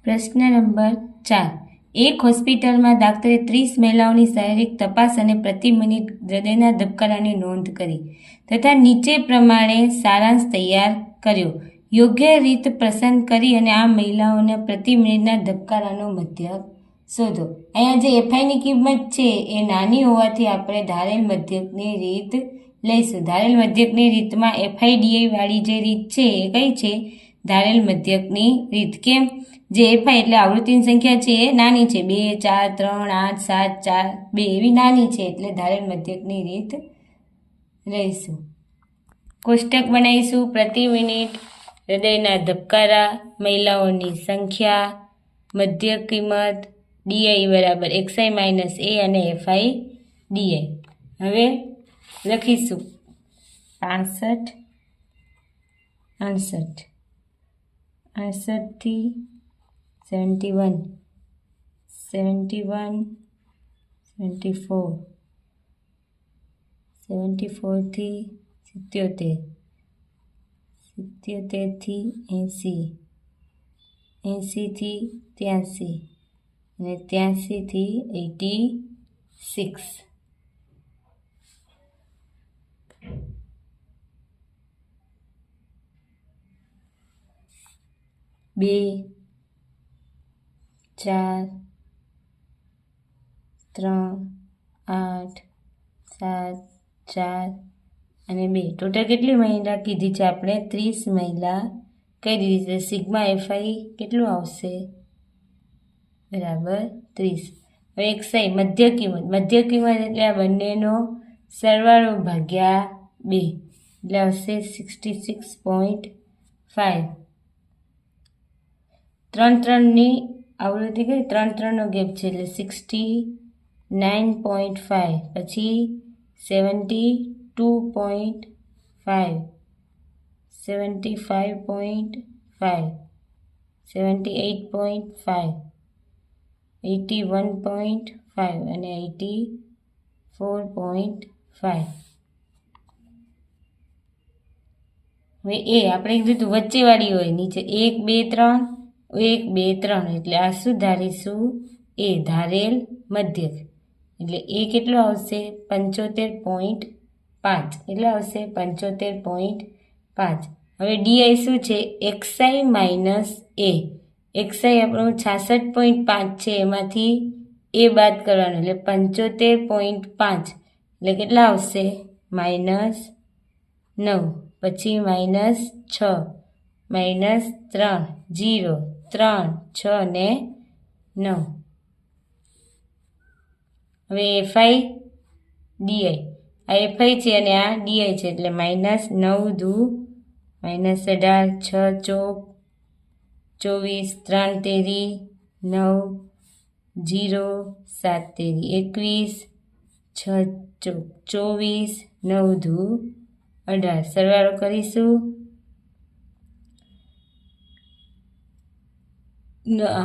પ્રશ્ન નંબર 4. એક હોસ્પિટલમાં ડૉક્ટરે 30 મહિલાઓની શારીરિક તપાસ અને પ્રતિ મિનિટ હૃદયના ધબકારાની નોંધ કરી તથા નીચે પ્રમાણે સારાંશ તૈયાર કર્યો. યોગ્ય રીત પસંદ કરી અને આ મહિલાઓના પ્રતિ મિનિટના ધબકારાનો મધ્યક શોધો. અહીંયા જે એફઆઈની કિંમત છે એ નાની હોવાથી આપણે ધારેલ મધ્યકની રીત લઈશું. ધારેલ મધ્યકની રીતમાં એફઆઈડીઆઈ વાળી જે રીત છે એ કઈ છે? ધારેલ મધ્યકની રીત. કેમ? જે એફઆઈ એટલે આવૃત્તિની સંખ્યા છે એ નાની છે, 2, 4, 3, 8, 7, 4, 2 એવી નાની છે એટલે ધારેલ મધ્યકની રીત લઈશું. કોષ્ટક બનાવીશું. પ્રતિ મિનિટ હૃદયના ધબકારા, મહિલાઓની સંખ્યા, મધ્યક કિંમત, ડીઆઈ બરાબર XI માઇનસ A અને FI ડીઆઈ. હવે લખીશું 65, 68, 68 થી 71, 71, 74, 74 થી 77, 77 થી 80, 80 થી 83 અને 83 થી 86. 2, 4, 3, 8, 7, 4 અને 2. ટોટલ કેટલી મહિલા કીધી છે આપણે? 30 મહિલા કહી દીધી છે. સિગ્મા એફઆઈ કેટલું આવશે? બરાબર 30. હવે XI મધ્ય કિંમત. મધ્ય કિંમત એટલે આ બંનેનો સરવાળો ભાગ્યા 2 એટલે આવશે 66.5. 3 આવૃત્તિ કઈ? 3 ગેપ છે એટલે 69.5, પછી 72.5, 75.5, 78.5, 81.5 અને 84.5. હવે એ આપણે કીધું વચ્ચેવાળી હોય, નીચે 1, 2, 3, 1, 2, 3 એટલે આ શું ધારીશું? એ ધારેલ મધ્યક એટલે એ કેટલો આવશે? 75.5. કેટલો આવશે? 75.5. હવે ડીઆઈ શું છે? XI minus A. XI આપણું 66.5 છે, એમાંથી એ બાદ કરવાનું એટલે 75.5 એટલે કેટલા આવશે? -9, પછી -6, -3, 0, 3, 6 ને 9. હવે એફઆઈ ડીઆઈ. આ એફઆઈ છે અને આ ડીઆઈ છે એટલે -9 દુ -18, 6 ચોક 24, 3 તેરી 9, 0, 7 તેરી 21, 6 ચોક 24, 9 દુ 18. સરવાળો કરીશું.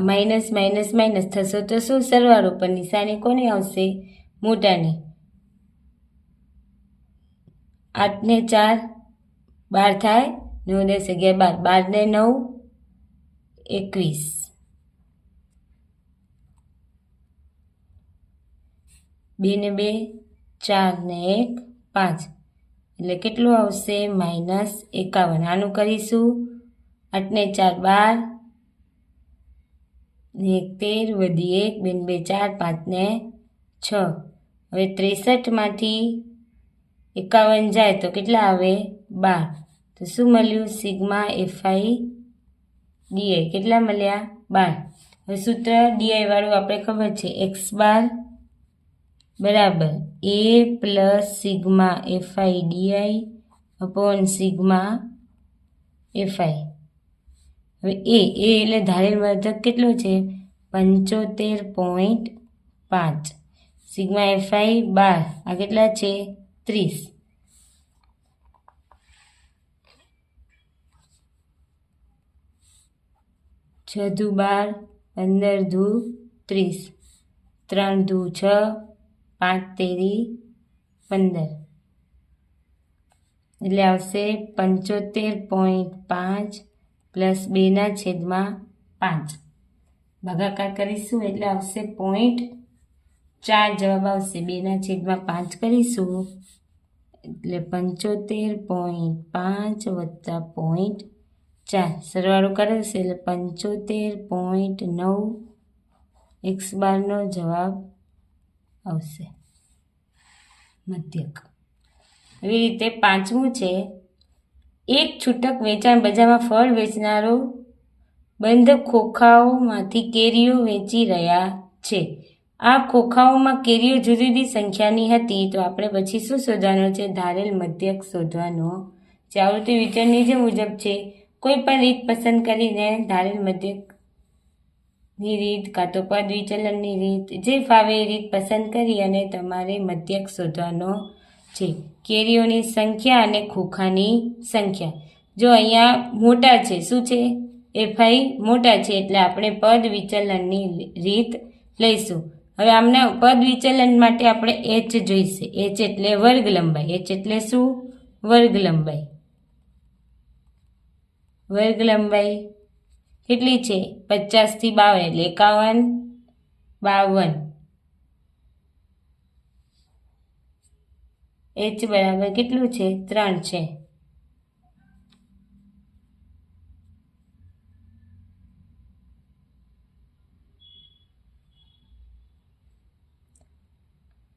માઇનસ માઇનસ માઇનસ થશે તો શું સરવાળો? પણ નિશાની કોની આવશે? મોટાની. 8 ને 4 12 થાય, 9, 10, 11, 12, 12 ને 9 21, 2 ને 2 4 ને 1 5 એટલે કેટલું આવશે? -51. આનું કરીશું. 8 ને 4 12, 1 13, વધી 1, 2 ને 2 4, 5 ને 6. હવે 63 માંથી 51 જાય તો કેટલા આવે? 12. તો શું મળ્યું? સિગ્મા એફઆઈ ડીઆઈ કેટલા મળ્યા? 12. હવે સૂત્ર ડીઆઈ વાળું આપણે ખબર છે, x બાર બરાબર A plus sigma FI DI upon sigma FI. હવે એ એટલે ધારેલ મધ્યક કેટલો છે? 75.5. સિગ્મા એફઆઈ 12, આ કેટલા છે? 30. 6 દુ 12, 15 દુ 30, 3 દુ 6, 5 તેરી 15 એટલે આવશે 75.5 પ્લસ 2/5. ભાગાકાર કરીશું એટલે આવશે 0.4 જવાબ આવશે. 2/5 કરીશું એટલે 75.5 વત્તા 0.4 સરવાળો કરશે એટલે 75.9 x બારનો જવાબ આવશે મધ્યક. એવી રીતે પાંચમું છે, એક છૂટક વેચાણ બજારમાં ફળ વેચનારો બંધ ખોખાઓમાંથી કેરીઓ વેચી રહ્યા છે. આ ખોખાઓમાં કેરીઓ જુદી જુદી સંખ્યાની હતી, તો આપણે પછી શું શોધવાનો છે? ધારેલ મધ્યક શોધવાનો છે. આવૃત્તિ વિચરણ નીચે મુજબ છે. કોઈ પણ રીત પસંદ કરીને ધારેલ મધ્યકની રીત કાં તો પદ વિચલનની રીત જે ફાવે એ રીત પસંદ કરી અને તમારે મધ્યક શોધવાનો છે. કેરીઓની સંખ્યા અને ખોખાની સંખ્યા. જો અહીંયા મોટા છે, શું છે? FI મોટા છે એટલે આપણે પદ વિચલનની રીત લઈશું. હવે આમના પદ વિચલન માટે આપણે h જોઈશે. h એટલે વર્ગ લંબાઈ. h એટલે શું? વર્ગ લંબાઈ. વર્ગ લંબાઈ કેટલી છે? 50 થી 52 એટલે 51, 52. h બરાબર કેટલું છે? 3 છે.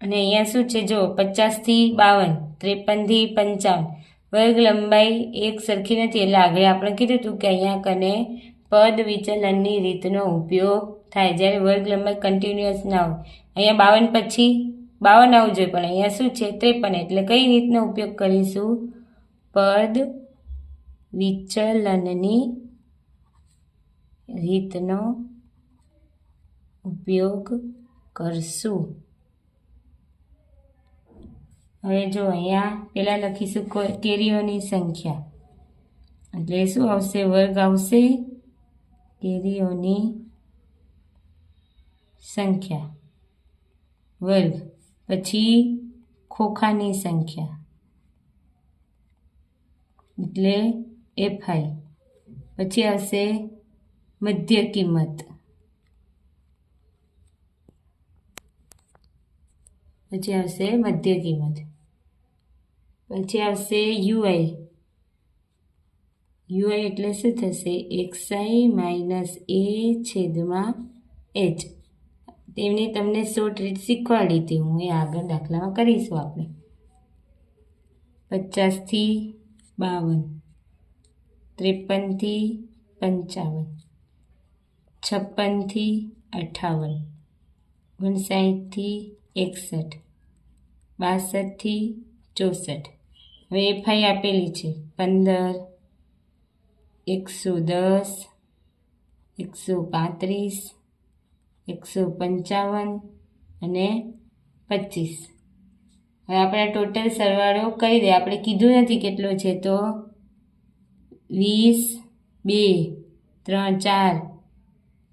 અને અહીંયા શું છે? જો 50 થી 52, 53 થી 55 વર્ગ લંબાઈ એક સરખી નથી એટલે આગળ આપણે કીધું હતું કે અહીંયા કને પદ વિચલનની રીતનો ઉપયોગ થાય જ્યારે વર્ગ લંબાઈ કન્ટિન્યુઅસ ના હોય. અહીંયા 52 પછી 52 આવવું જોઈએ પણ અહીંયા શું છે? 53 એટલે કઈ રીતનો ઉપયોગ કરીશું? પદ વિચલનની રીતનો ઉપયોગ કરશું. હવે જો અહીંયા પહેલાં લખીશું કેરીઓની સંખ્યા એટલે શું આવશે? વર્ગ આવશે કેરીઓની સંખ્યા વર્ગ. પછી ખોખાની સંખ્યા એટલે FI. પછી આવશે મધ્ય કિંમત. પછી આવશે મધ્ય કિંમત. પછી આવશે UI. UI એટલે શું થશે? XI minus A/H. તેમની તમને શોર્ટ રીત શીખવાડી હતી હું, એ આગળ દાખલામાં કરીશું આપણે. 50 થી 52, 53 થી 55, 56 થી 58, 59 થી 61, 62 થી 64. હવે FI આપેલી છે 15, 110, 135, 155 અને 25. હવે આપણે ટોટલ સરવાળો કરી દઈએ. આપણે કીધું નથી કેટલો છે તો 20, 2, 3, 4,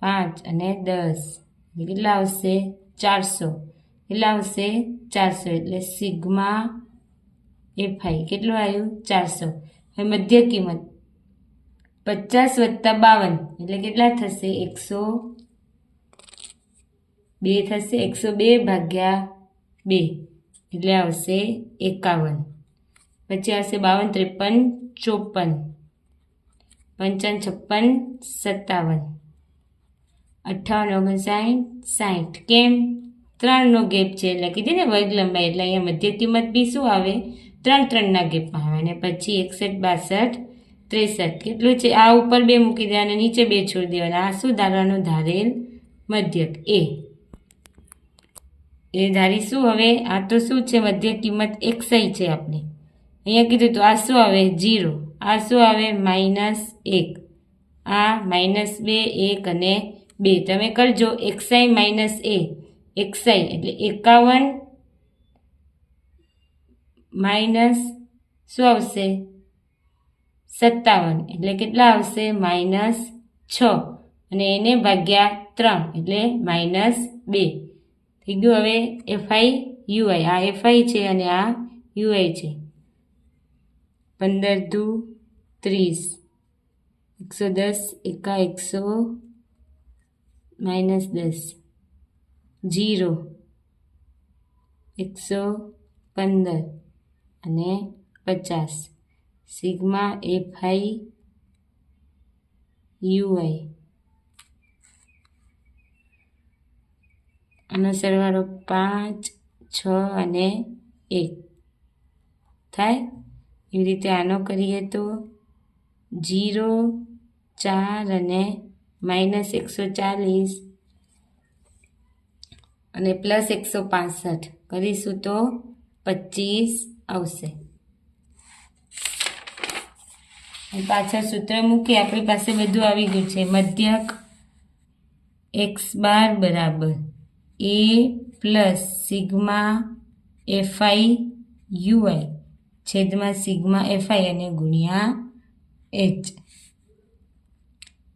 5 અને 10 કેટલા આવશે? 400. કેટલા આવશે? 400 એટલે સિગ્મા FI કેટલું આવ્યું? 400. હવે મધ્ય કિંમત 50 વત્તા 52 એટલે કેટલા થશે? 102 થશે. 102 ભાગ્યા 2 એટલે આવશે 51. પછી આવશે 52, 53, 54, 55, 56, 57, 58, 59, 60. કેમ? 3નો ગેપ છે એટલે કીધી ને વર્ગ લંબાઈ એટલે અહીંયા મધ્ય કિંમત બી શું આવે? 3ના ગેપમાં આવે. અને પછી 61, 62, 63 કેટલું છે? આ ઉપર 2 મૂકી દેવાના, નીચે 2 છોડી દેવાના. આ શું ધારવાનું? ધારેલ મધ્યક એ ધારીશું. હવે આ તો શું છે? મધ્ય કિંમત XI છે આપણે અહીંયા કીધું તો આ શું આવે? 0. આ શું આવે? -1. આ -2, 1 અને 2 તમે કરજો. XI માઇનસ XI એટલે 51 માઇનસ શું આવશે? 57 એટલે કેટલા આવશે? -6 અને એને ભાગ્યા 3 એટલે -2 થઈ ગયું. હવે FI UI આ FI છે અને આ UI છે. 15 દુ 30, 110 એકા 110, -10 0 115 અને 50 સિગ્મા FI UI આનો સરવાળો 5 6 અને 1 થાય. એવી રીતે આનો કરીએ તો 0 4 અને -140 અને +165 કરીશું તો 25 આવશે. પાછળ સૂત્ર મૂકી આપણી પાસે બધું આવી ગયું છે. મધ્યક x બાર બરાબર a plus sigma FI UI છેદમાં સિગ્મા FI અને ગુણ્યા h.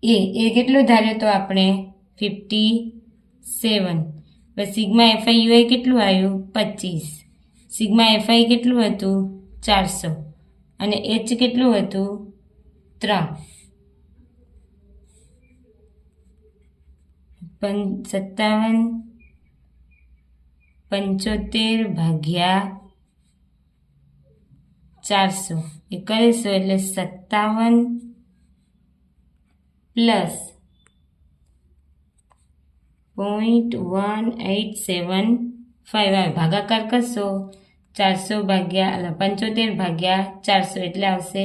એ કેટલો ધાર્યો તો આપણે 57. બસ સિગ્મા FI UI કેટલું આવ્યું 25. સિગ્મા FI કેટલું હતું 400 અને h કેટલું હતું 3. 57 75 ભાગ્યા 400 એ કરીશું એટલે 57 પ્લસ 0.1875 ભાગાકાર કરશો 400 ભાગ્યા 75 ભાગ્યા 400 એટલે આવશે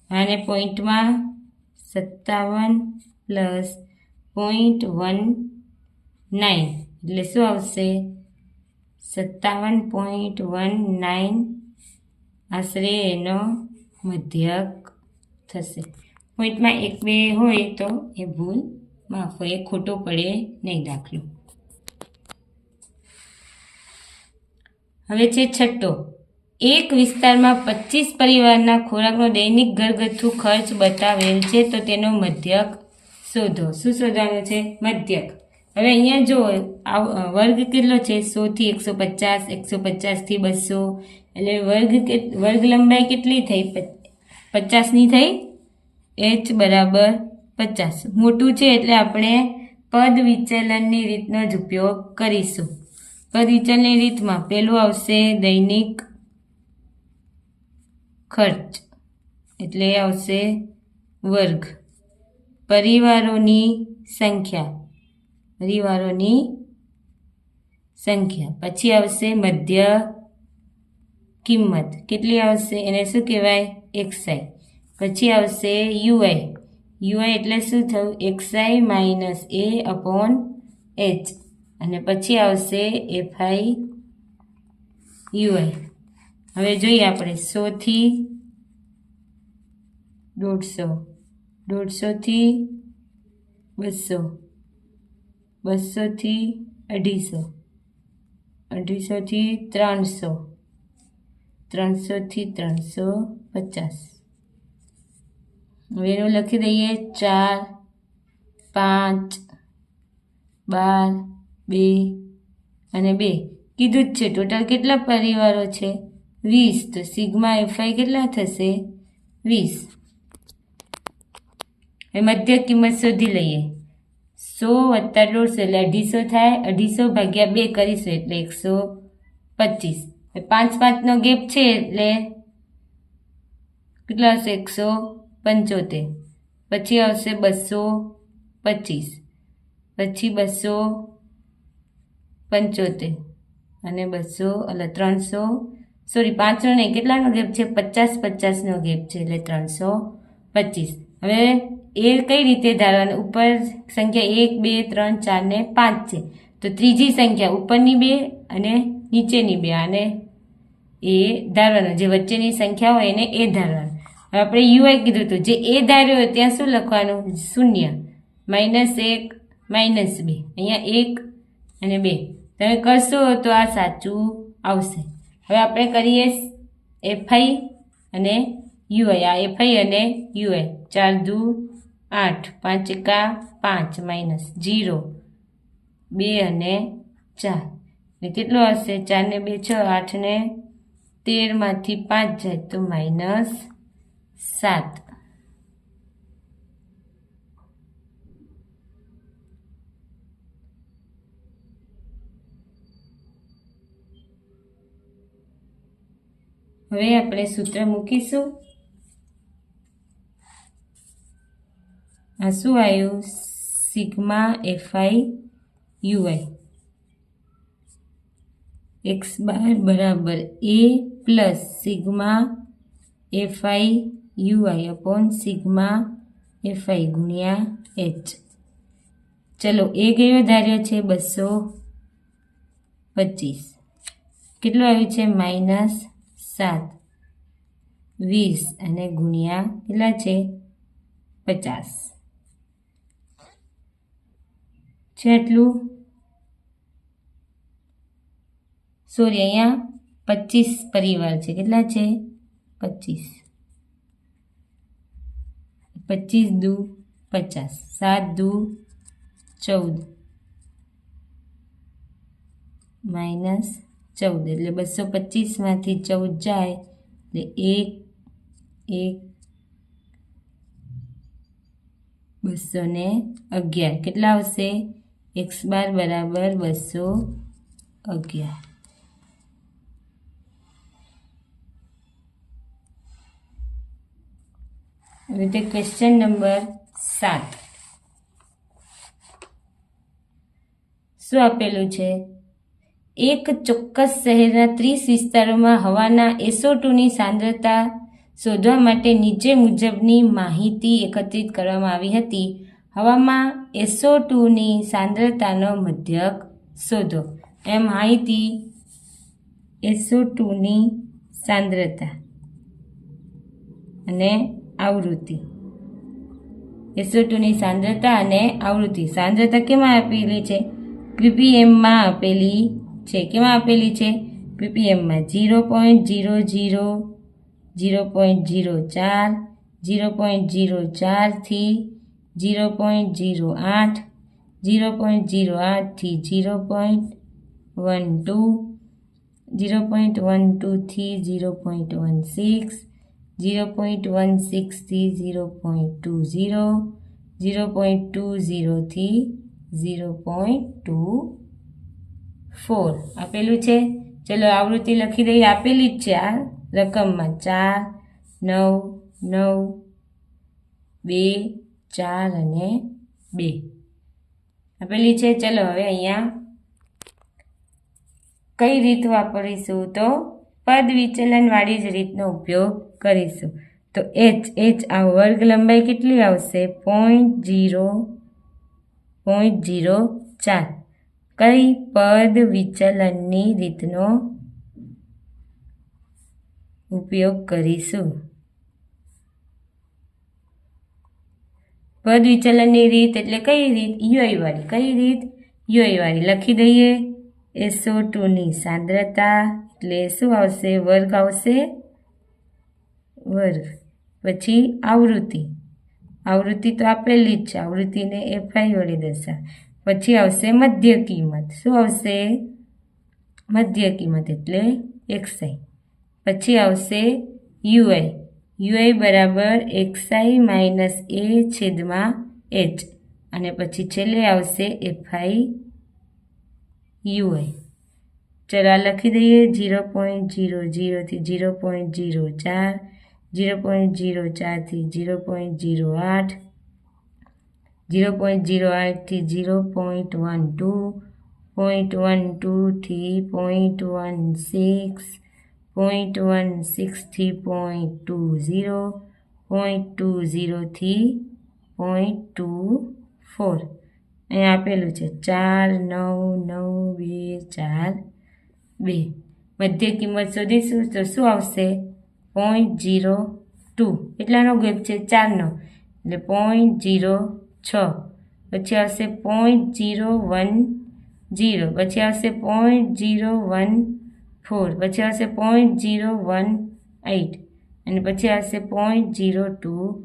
આને પોઈન્ટમાં 57 પ્લસ 0.19 એટલે શું આવશે 57.19 આશરે એનો મધ્યક થશે. પોઈન્ટમાં 1 2 હોય તો એ ભૂલ માફ હોય, એ ખોટો પડે નહીં દાખલો. હવે છે છઠ્ઠો. એક વિસ્તારમાં 25 પરિવારના ખોરાકનો દૈનિક ઘરગથ્થુ ખર્ચ બતાવેલ છે તો તેનો મધ્યક શોધો. શું શોધવાનું છે? મધ્યક. હવે અહીંયા જો વર્ગ કેટલો છે 100 થી 150, 150 થી 200 એટલે વર્ગ લંબાઈ કેટલી થઈ 50ની થઈ. h બરાબર 50 મોટું છે એટલે આપણે પદ વિચલનની રીતનો જ ઉપયોગ કરીશું. પદ વિચલનની રીતમાં પેલું આવશે દૈનિક ખર્ચ એટલે આવશે વર્ગ પરિવારોની સંખ્યા પછી આવશે મધ્ય કિંમત કેટલી આવશે એને શું કહેવાય xi. પછી આવશે UI એટલે શું થયું xi માઇનસ a/h અને પછી આવશે FI UI. હવે જોઈએ આપણે 100 થી 150, 150 થી 200, 200 થી 250, 250 થી 300, 300 થી 350. હવે એનું લખી દઈએ 4 5 12 2 અને 2 કીધું જ છે. ટોટલ કેટલા પરિવારો છે 20 તો સિગ્મા FI કેટલા થશે 20. હવે મધ્યક કિંમત શોધી લઈએ 100 + 150 એટલે 250 થાય. 250 ભાગ્યા 2 કરીશું એટલે 125. 5 નો ગેપ છે એટલે કેટલા હશે 175. પછી આવશે 225, પછી 275 અને 300 સોરી 5 નો નહીં કેટલાનો ગેપ છે 50 નો ગેપ છે એટલે 325. હવે એ કઈ રીતે ધારવાનું ઉપર સંખ્યા 1 2 3 4 ને 5 છે તો ત્રીજી સંખ્યા ઉપરની 2 અને નીચેની 2 આને એ ધારવાનું જે વચ્ચેની સંખ્યા હોય એને એ ધારવાનું. હવે આપણે UI કીધું હતું જે એ ધાર્યો હોય ત્યાં શું લખવાનું 0 -1 -2 અહીંયા 1 અને 2 તમે કરશો તો આ સાચું આવશે. હવે આપણે કરીએ FI અને UI. આ FI અને UI 4 દુ 8 5 એકા 5 માઇનસ 0 2 અને 4 ને કેટલો હશે 4 ને 2 6 8 ને 13 માંથી 5 જાય તો -7. હવે આપણે સૂત્ર મૂકીશું. આ શું આવ્યું? Sigma FI UI x bar બરાબર A plus sigma FI UI upon sigma FI ગુણ્યા એચ. ચલો એ કયો ધાર્યો છે? 225. કેટલું આવ્યું છે? -7 20 અને ગુણ્યા કેટલા છે? 50 છે. એટલું સોરી, અહીંયા 25 પરિવાર છે. કેટલા છે? 25. 25 દુ 50, 7 દુ 14 -14 એટલે 225 માંથી 14 જાય એટલે 211. કેટલા આવશે? x બાર બરાબર 211. હવે તે ક્વેશ્ચન નંબર 7 શું આપેલું છે? એક ચોક્કસ શહેરના 30 વિસ્તારોમાં હવાના SO2ની સાંદ્રતા શોધવા માટે નીચે મુજબની માહિતી એકત્રિત કરવામાં આવી હતી. હવામાં SO2ની સાંદ્રતાનો મધ્યક શોધો. એ માહિતી SO2ની સાંદ્રતા અને આવૃત્તિ. SO2ની સાંદ્રતા અને આવૃત્તિ. સાંદ્રતા કેમાં આપેલી છે? ppmમાં આપેલી છે. કેમાં આપેલી છે? ppmમાં 0.00, 0.04, 0.04 થી 0.08, 0.08 થી 0.12, 0.12 થી 0.16, 0.16 થી 0.20, 0.20 થી 0.24 આપેલું છે. ચલો આવૃત્તિ લખી દઈએ. આપેલી જ છે આ રકમમાં 4, 9, 9, 2, 4 અને 2 આપેલી છે. ચલો હવે અહીંયા કઈ રીત વાપરીશું? તો પદ વિચલનવાળી જ રીતનો ઉપયોગ કરીશું. તો h આ વર્ગ લંબાઈ કેટલી આવશે? 0.04. કઈ પદ વિચલનની રીતનો ઉપયોગ કરીશું? પદ વિચલનની રીત એટલે કઈ રીત? યુઆઈ વાળી. કઈ રીત? યુઆઈ વાળી. લખી દઈએ. SO2ની સાંદ્રતા એટલે શું આવશે? વર્ગ આવશે. વર્ગ. પછી આવૃત્તિ. આવૃત્તિ તો આપેલી જ છે. આવૃત્તિને એફઆઈ વડે દર્શાવ. પછી આવશે મધ્ય કિંમત. શું આવશે? મધ્ય કિંમત એટલે xi. પછી આવશે યુઆઈ. યુઆઈ બરાબર xi માઇનસ a છેદમાં h. અને પછી છેલ્લે આવશે એફઆઈ યુઆઈ. ચલો આ લખી દઈએ. 0.00 થી 0.04, 0.04 થી 0.08, 0.08 થી 0.12, 0.12 થી 0.16, 0.16 થી 0.20, 0.20 થી 0.24. અહીંયા આપેલું છે 4, 9, 9, 2, 4, 2. મધ્ય કિંમત શોધીશું તો શું આવશે? 0.02. એટલાનો ગેપ છે? 4નો એટલે 0.06. પછી આવશે 0.010. પછી આવશે 0.014. પછી આવશે 0.018 અને પછી આવશે 0.022.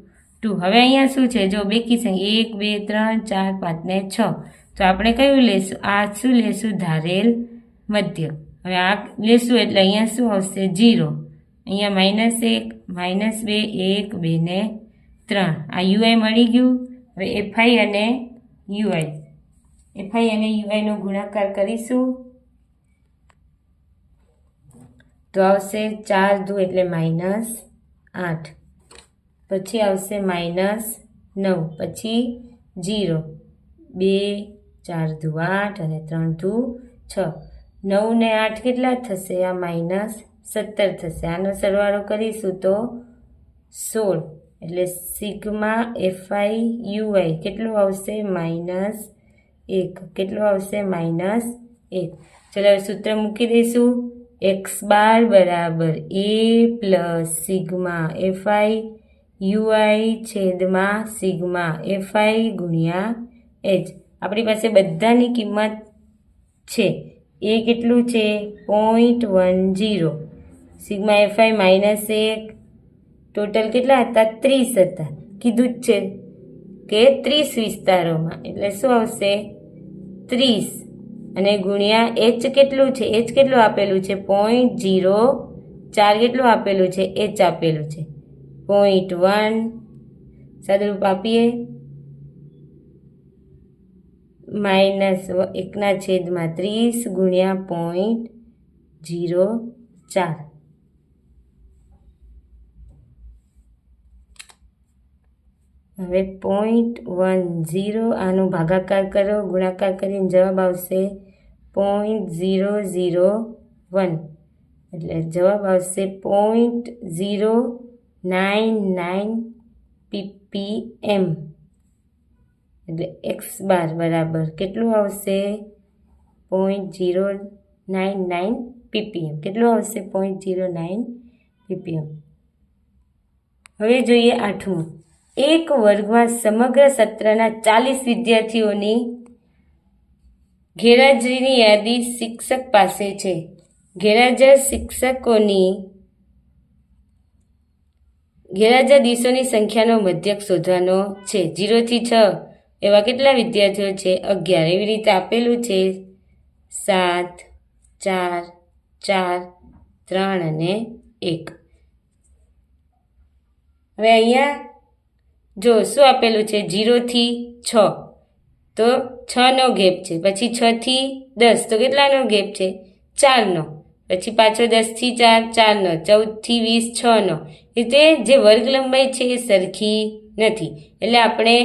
હવે અહીંયા શું છે? જો બેકી સંખ્યા 1, 2, 3, 4, 5 ને 6. તો આપણે કયું લેશું? આ શું લેશું? ધારેલ મધ્ય. હવે આ લેશું એટલે અહીંયા શું આવશે? 0. અહીંયા -1, -2, 1, 2 ને 3. આ યુઆઈ મળી ગયું. હવે એફઆઈ અને યુઆઈનો ગુણાકાર કરીશું. તો આવશે 4 દુ એટલે -8, પછી આવશે -9, પછી 0, 2 4 દુ 8 અને 3 દુ 6, 9 ને 8 કેટલા થશે? આ -17 થશે. આનો સરવાળો કરીશું તો 16, એટલે સિગ્મા FI કેટલું આવશે? -1. કેટલું આવશે? -1. ચલો હવે સૂત્ર મૂકી દઈશું. x બાર બરાબર a પ્લસ સિગ્મા FI છેદમાં સિગ્મા FI ગુણ્યા h. આપણી પાસે બધાની કિંમત છે. એ કેટલું છે? 0.10. સિગ્મા FI -1, ટોટલ કેટલા હતા? 30 હતા. કીધું જ છે કે 30 વિસ્તારોમાં, એટલે શું આવશે? 30 અને ગુણ્યા h કેટલું છે? h કેટલું આપેલું છે? 0.04. કેટલું આપેલું છે? h આપેલું છે 0.1. સાદુરૂપ આપીએ -1/30 ગુણ્યા 0.04. હવે 0.10 આનો ભાગાકાર કરો, ગુણાકાર કરીને જવાબ આવશે 0.001. એટલે જવાબ આવશે 0.099 ppm. એટલે x બાર બરાબર કેટલું આવશે? 0.099 ppm. કેટલું આવશે? 0.09 ppm. હવે જોઈએ 8મું. એક વર્ગમાં સમગ્ર સત્રના 40 વિદ્યાર્થીઓની ગેરહાજરીની યાદી શિક્ષક પાસે છે. ગેરહાજર દિવસોની સંખ્યાનો મધ્યક શોધવાનો છે. 0 થી 6 એવા કેટલા વિદ્યાર્થીઓ છે? 11. એવી રીતે આપેલું છે 7, 4, 4, 3 અને 1. હવે અહીંયા જો શું આપેલું છે? 0 થી 6 તો 6નો ગેપ છે. પછી 6 થી 10 તો કેટલાનો ગેપ છે? 4નો. પછી પાછો 10 થી 4 4નો, 14 થી 20 6નો. રીતે જે વર્ગ લંબાઈ છે એ સરખી નથી. એટલે આપણે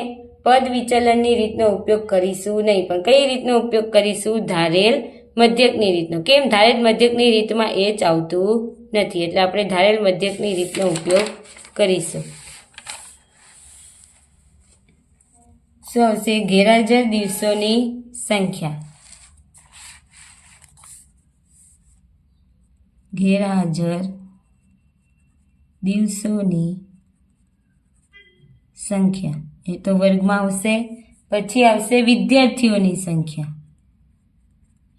પદ વિચલનની રીતનો ઉપયોગ કરીશું નહીં, પણ કઈ રીતનો ઉપયોગ કરીશું? ધારેલ મધ્યકની રીતનો. કેમ? ધારેલ મધ્યકની રીતમાં h આવતું નથી, એટલે આપણે ધારેલ મધ્યકની રીતનો ઉપયોગ કરીશું. શું આવશે? ગેરહાજર દિવસોની સંખ્યા. ગેરહાજર દિવસોની સંખ્યા એ તો વર્ગમાં આવશે. પછી આવશે વિદ્યાર્થીઓની સંખ્યા.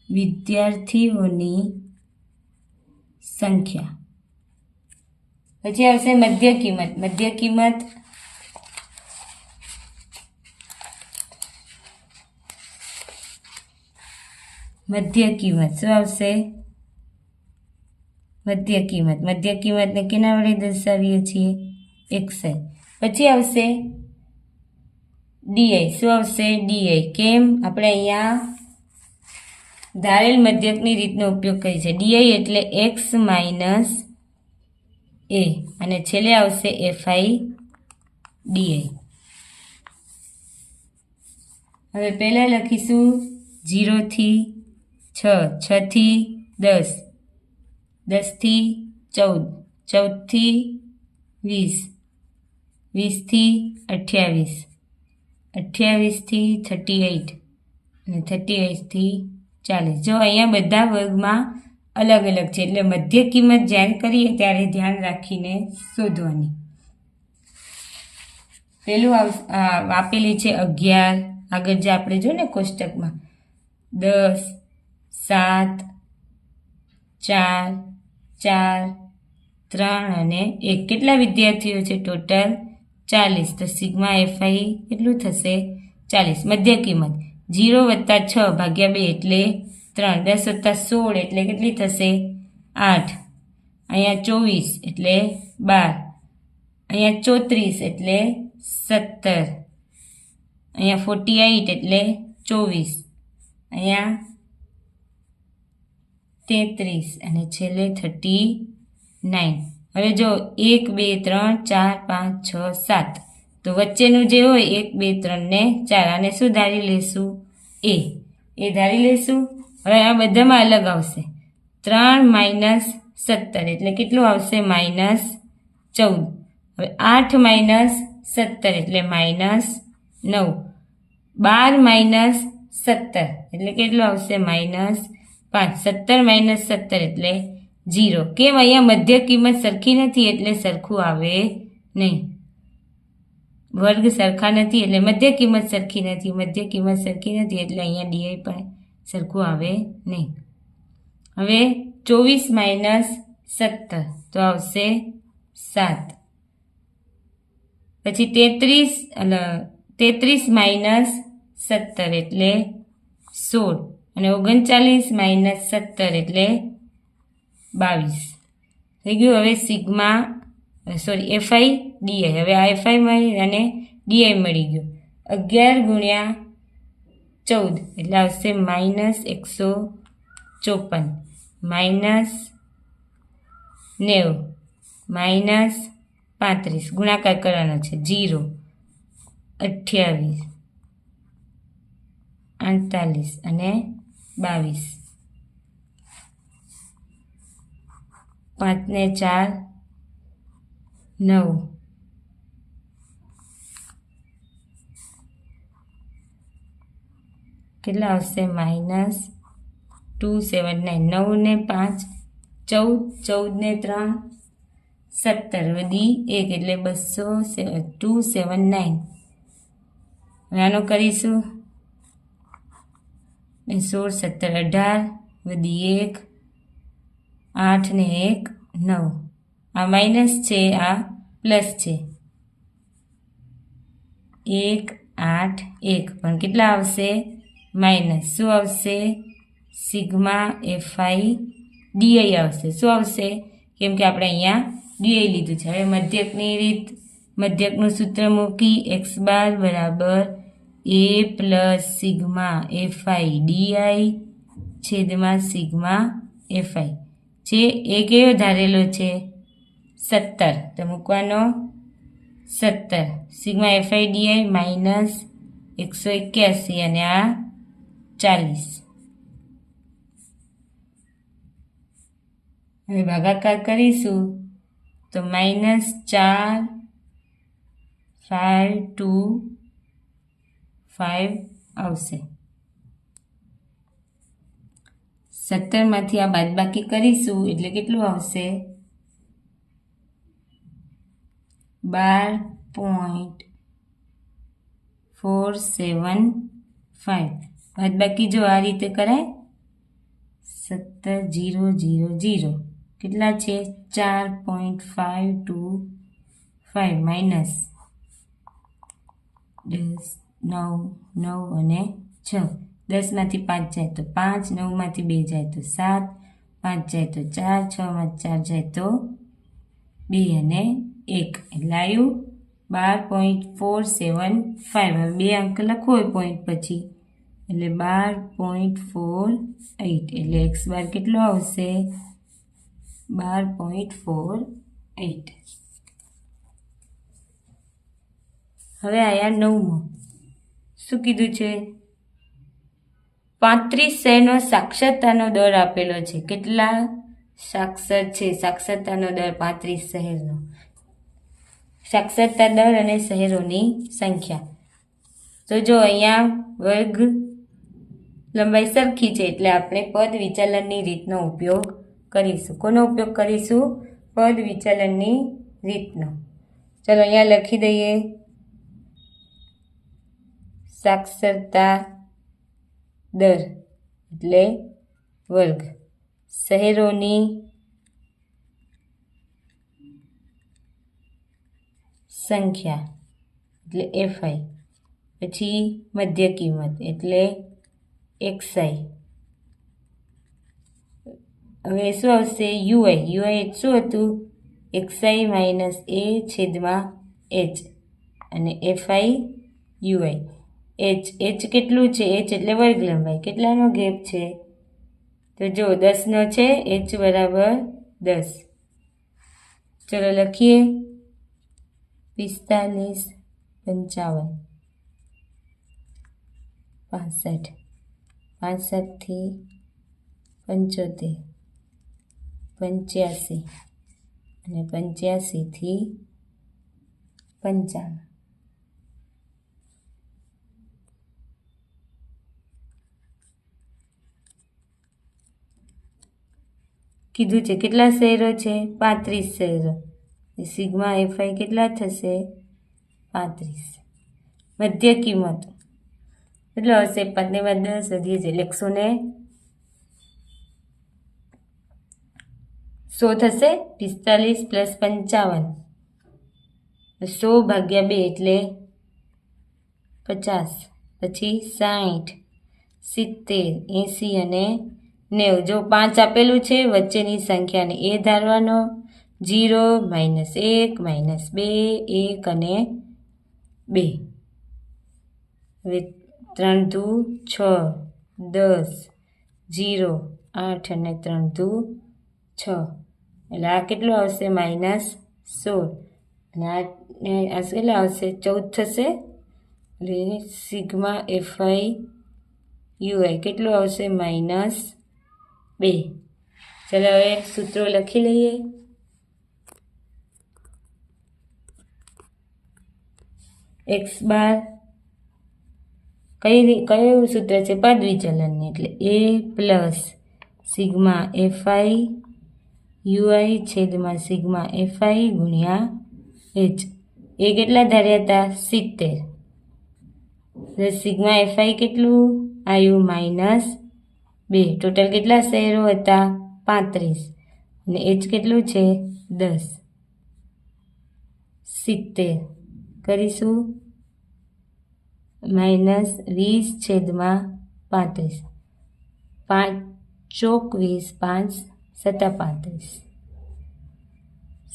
વિદ્યાર્થીઓની સંખ્યા. પછી આવશે મધ્ય કિંમત. મધ્ય કિંમત શું આવશે? મધ્ય કિંમતને કેના વડે દર્શાવીએ છીએ? XI. પછી આવશે DI. શું આવશે? DI. કેમ? આપણે અહીંયા ધારેલ મધ્યકની રીતનો ઉપયોગ કરી છે. DI એટલે x માઇનસ a અને છેલ્લે આવશે FI DI. હવે પહેલા લખીશું 0 થી 6, 6 થી 10, 10 થી 14, 14 થી 20, 20 થી 28, 28 થી 38 અને 38 થી 40. જો અહીંયા બધા વર્ગમાં અલગ અલગ છે, એટલે મધ્ય કિંમત જ્યારે કરીએ ત્યારે ધ્યાન રાખીને શોધવાની. પેલું આપેલી છે 11. આગળ જે આપણે જો ને કોષ્ટકમાં 10, 7, 4, 4, 3 અને 1. કેટલા વિદ્યાર્થીઓ છે? ટોટલ 40. તો સિગ્મા FI કેટલું થશે? 40. મધ્ય કિંમત 0 વત્તા 6 ભાગ્યા 2 એટલે 3. 10 વત્તા 16 એટલે કેટલી થશે? 8. અહીંયા 24 એટલે 12. અહીંયા 34 એટલે 17. અહીંયા 48 એટલે 24. અહીંયા 33 અને છેલ્લે 39. હવે જો 1 2 3 4 5 6 7, તો વચ્ચેનું જે હોય 1 2 3 ને 4, આને શું ધારી લેશું? એ ધારી લેશું. હવે આ બધામાં અલગ આવશે. 3 માઇનસ 17 એટલે કેટલું આવશે? -14. હવે 8 માઇનસ 17 એટલે -9. 12 માઇનસ 17 એટલે કેટલું આવશે? -5. 17 માઇનસ 17 એટલે 0. કેમ? અહીંયા મધ્ય કિંમત સરખી નથી એટલે સરખું આવે નહીં. વર્ગ સરખા નથી એટલે મધ્ય કિંમત સરખી નથી. મધ્ય કિંમત સરખી નથી એટલે અહીંયા ડીઆઈ પણ સરખું આવે નહીં. હવે 24 માઇનસ 17 તો આવશે 7. પછી 33 માઇનસ 17 એટલે 16 અને 39 માઇનસ 17 એટલે 22 થઈ ગયું. હવે એફઆઈ ડીઆઈ. હવે આ એફઆઈ મળી અને ડીઆઈ મળી ગયું. 11 ગુણ્યા 14 એટલે આવશે -154 -90 -35 ગુણાકાર કરવાનો છે. 0 28 48 અને 22. 5 ને 4 9. કેટલા આવશે? -279. 9 ને 5 14, 14 ને 3 17, વધી 1 એટલે 279. આનો કરીશું. 16 17 18, વધી 1 8 ને 1 9. આ માઇનસ છે, આ પ્લસ છે. 1 8 1 પણ કેટલા આવશે? માઇનસ. શું આવશે? સિગ્મા એફઆઈ ડીઆઈ આવશે. શું આવશે? કેમ કે આપણે અહીંયા ડીઆઈ લીધું છે. હવે મધ્યકની રીત, મધ્યકનું સૂત્ર મૂકી x બાર બરાબર a plus sigma FI DI છેદમાં સિગ્મા એફઆઈ છે. એ કયો ધારેલો છે? 17. તો મૂકવાનો 17. સિગ્મા એફઆઈ ડીઆઈ માઇનસ 181 અને આ 40. હવે ભાગાકાર કરીશું તો -4 5 2 5 આવશે. 17 માંથી આ બાદબાકી કરીશું એટલે કેટલું આવશે? 12.475. બાદબાકી જો આ રીતે કરાય. 17 0 0 0 કેટલા છે? 4.525 માઇનસ 10 9 9 અને 6. 10 માંથી 5 જાય તો 5, 9 માંથી 2 જાય તો 7, 5 જાય તો 4, 6 માંથી 4 જાય તો 2 અને 1 એટલે આવ્યું 12.475. હવે 2 અંક લખવો હોય પોઈન્ટ પછી એટલે 12.48 એટલે x બાર કેટલો આવશે? 12.48. હવે આયા 9મો. શું કીધું છે? 35 શહેરનો સાક્ષરતાનો દર આપેલો છે. કેટલા સાક્ષર છે? સાક્ષરતાનો દર 35 શહેરનો. સાક્ષરતા દર અને શહેરોની સંખ્યા. તો જો અહીંયા વર્ગ લંબાઈ સરખી છે એટલે આપણે પદ વિચલનની રીતનો ઉપયોગ કરીશું. કોનો ઉપયોગ કરીશું? પદ વિચલનની રીતનો. ચલો અહીંયા લખી દઈએ. સાક્ષરતા દર એટલે વર્ગ, શહેરોની સંખ્યા એટલે એફઆઈ, પછી મધ્ય કિંમત એટલે એક્સઆઈ. હવે શું આવશે? યુઆઈ. યુઆઈ શું હતું? એક્સઆઈ માઇનસ એ છેદમાં એચ અને એફઆઈ યુઆઈ. એચ કેટલું છે? એચ એટલે વર્ગ લંબાઈ. કેટલાનો ગેપ છે? તો જો 10નો છે h બરાબર 10. ચલો લખીએ 45 55 65 65 થી 75 85 અને 85 થી 55. કીધું છે કેટલા શહેરો છે 35 શહેરો. સિગ્મા એફઆઈ કેટલા થશે 35. મધ્ય કિંમત કેટલો હશે 5 ને 10 વધીએ છે 100 થશે 45 પ્લસ 55 100 ભાગ્યા 2 એટલે 50. પછી 60 70 80 અને 90. જો 5 આપેલું છે વચ્ચેની સંખ્યાને એ ધારવાનો 0 -1 -2 1 અને 2. હવે 3 દુ 6 10 0 8 અને 3 દુ 6 એટલે આ કેટલો આવશે -16 અને આ કેટલા આવશે 14 થશે. એટલે સિગ્મા એફઆઈ યુઆઈ કેટલું આવશે -2. ચાલો હવે સૂત્રો લખી લઈએ. એક્સ બાર કયું સૂત્ર છે પદ વિચલનની એટલે એ પ્લસ સિગ્મા એફઆઈ યુઆઈ છેદમાં સિગ્મા એફઆઈ ગુણ્યા એચ. એ કેટલા ધાર્યા હતા 70. સિગ્મા એફઆઈ કેટલું આવ્યું -2. ટોટલ કેટલા શહેરો હતા 35 અને એચ કેટલું છે 10. 70 કરીશું -20 છેદમાં 35. 5 ચોક 20 5 સત્તા 35.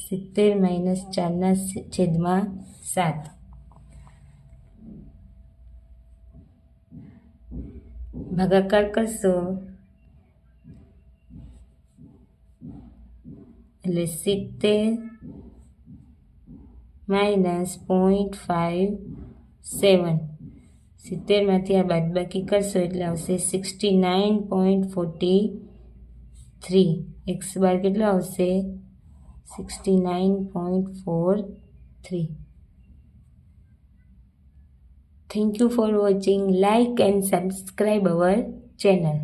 70 - 4 છેદમાં 7. ભાગાકાર કરશો એટલે 70 - 0.57. 70માંથી આ બાદબાકી કરશો એટલે આવશે 69.43. એક્સ બાર કેટલો આવશે 69.43. Thank you for watching. Like and subscribe our channel.